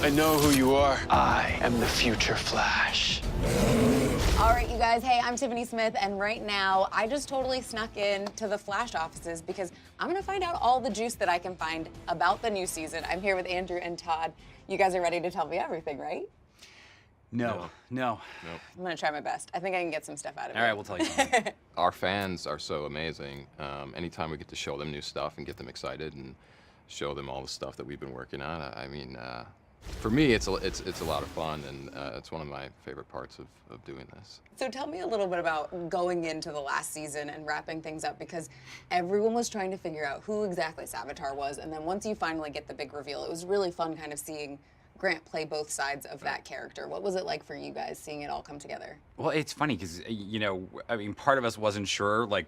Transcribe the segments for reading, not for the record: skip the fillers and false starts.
I know who you are. I am the future Flash. All right, you guys. Hey, I'm Tiffany Smith, and right now I just totally snuck in to the Flash offices because I'm gonna find out all the juice that I can find about the new season. I'm here with Andrew and Todd. You guys are ready to tell me everything, right? No. I'm gonna try my best. I think I can get some stuff out of it. All right, we'll tell you something. Our fans are so amazing. Anytime we get to show them new stuff and get them excited and show them all the stuff that we've been working on, I mean, for me, it's a lot of fun, and it's one of my favorite parts of doing this. So tell me a little bit about going into the last season and wrapping things up, because everyone was trying to figure out who exactly Savitar was, and then once you finally get the big reveal, it was really fun kind of seeing Grant play both sides of that character. What was it like for you guys seeing it all come together? Well, it's funny because, you know, I mean, part of us wasn't sure, like,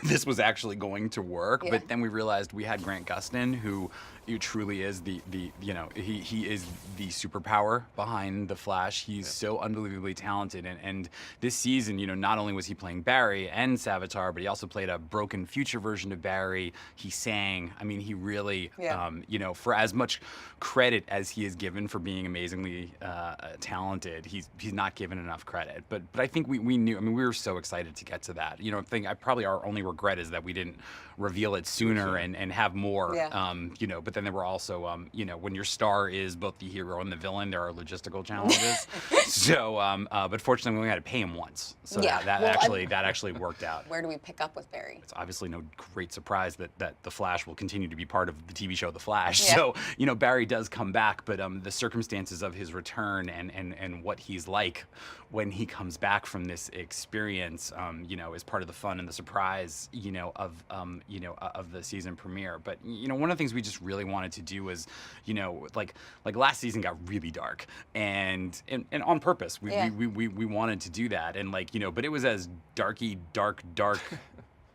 this was actually going to work, Yeah. but then we realized we had Grant Gustin, who truly is the you know, he is the superpower behind the Flash. He's so unbelievably talented, and this season, you know, not only was he playing Barry and Savitar, but he also played a broken future version of Barry. He sang. I mean, he really, you know, for as much credit as he is given for being amazingly talented, he's not given enough credit. But I think we knew. I mean, we were so excited to get to that. You know, probably our only regret is that we didn't reveal it sooner and have more. You know, but then there were also, you know, when your star is both the hero and the villain, there are logistical challenges. So, but fortunately, we only had to pay him once, so that actually worked out. Where do we pick up with Barry? It's obviously no great surprise that the Flash will continue to be part of the TV show The Flash. Yeah. So, you know, Barry does come back, but the circumstances of his return and what he's like when he comes back from this experience, you know, is part of the fun and the surprise, you know, of the season premiere. But you know, one of the things we just really wanted to do was, you know, like last season got really dark, and on purpose. We wanted to do that, and like, you know, but it was as dark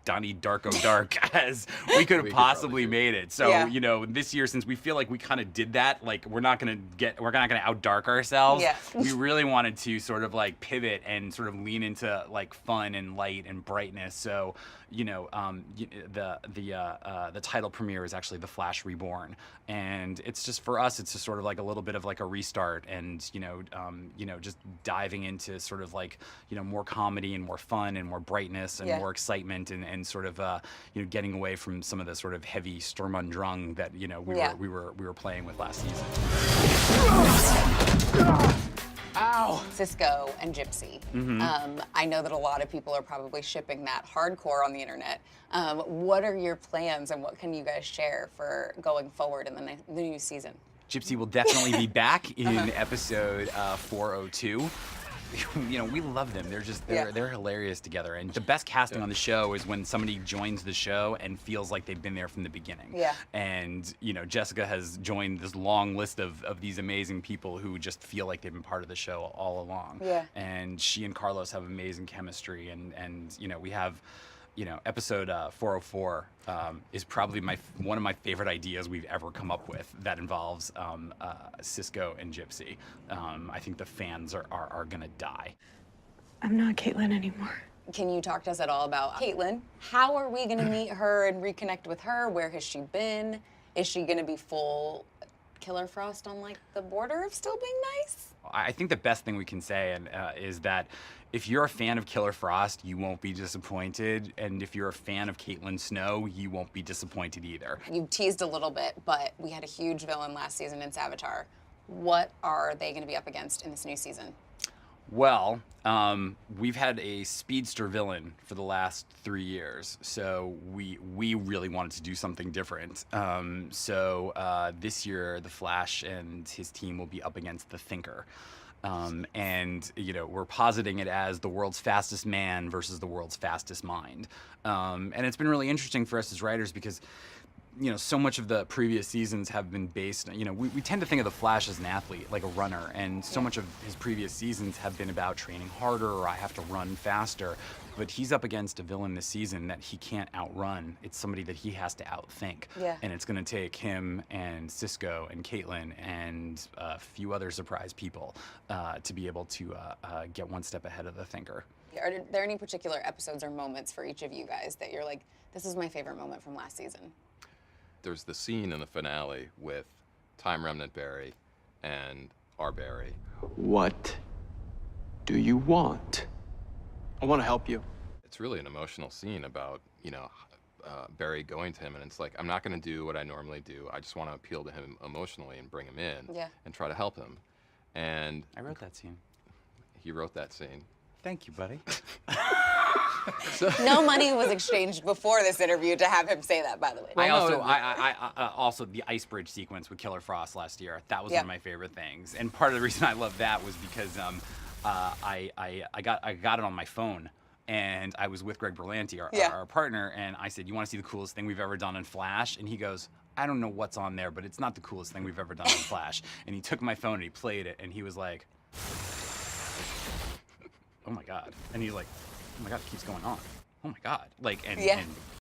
Donnie Darko dark as we could have possibly made it. So, you know, this year, since we feel like we kind of did that, like we're not gonna out dark ourselves. Yeah. We really wanted to sort of like pivot and sort of lean into like fun and light and brightness. So, you know, the title premiere is actually The Flash Reborn, and it's just, for us, it's just sort of like a little bit of like a restart, and you know, just diving into sort of like, you know, more comedy and more fun and more brightness and more excitement and sort of you know, getting away from some of the sort of heavy Sturm-und-Drang that, you know, we were playing with last season. Ow! Cisco and Gypsy. I know that a lot of people are probably shipping that hardcore on the internet. What are your plans, and what can you guys share for going forward in the new season? Gypsy will definitely be back in episode 402. You know, we love them. They're hilarious together. And the best casting on the show is when somebody joins the show and feels like they've been there from the beginning. Yeah. And, you know, Jessica has joined this long list of these amazing people who just feel like they've been part of the show all along. Yeah. And she and Carlos have amazing chemistry, and you know, we have, you know, episode 404 is probably one of my favorite ideas we've ever come up with that involves Cisco and Gypsy. I think the fans are gonna die. I'm not Caitlin anymore. Can you talk to us at all about Caitlin? How are we gonna meet her and reconnect with her? Where has she been? Is she gonna be full Killer Frost on like the border of still being nice? I think the best thing we can say is that if you're a fan of Killer Frost, you won't be disappointed, and if you're a fan of Caitlin Snow, you won't be disappointed either. You teased a little bit, but we had a huge villain last season in Savitar. What are they going to be up against in this new season? Well, we've had a speedster villain for the last 3 years, so we really wanted to do something different. So this year, the Flash and his team will be up against the Thinker. And, you know, we're positing it as the world's fastest man versus the world's fastest mind. And it's been really interesting for us as writers because, you know, so much of the previous seasons have been based, you know, we tend to think of the Flash as an athlete, like a runner, and so much of his previous seasons have been about training harder, or I have to run faster. But he's up against a villain this season that he can't outrun. It's somebody that he has to outthink. Yeah. And it's going to take him and Cisco and Caitlin and a few other surprise people to be able to get one step ahead of the Thinker. Are there any particular episodes or moments for each of you guys that you're like, this is my favorite moment from last season? There's the scene in the finale with Time Remnant Barry and our Barry. What do you want? I want to help you. It's really an emotional scene about, Barry going to him, and it's like, I'm not going to do what I normally do. I just want to appeal to him emotionally and bring him in and try to help him. And I wrote that scene. he wrote that scene. Thank you, buddy. No money was exchanged before this interview to have him say that, by the way. I also the ice bridge sequence with Killer Frost last year. That was one of my favorite things, and part of the reason I love that was because I got it on my phone, and I was with Greg Berlanti, our partner, and I said, "You want to see the coolest thing we've ever done in Flash?" And he goes, "I don't know what's on there, but it's not the coolest thing we've ever done in Flash." And he took my phone and he played it, and he was like, "Oh my god!" And he's like, "Oh my god, it keeps going on. Oh my god!" Like, and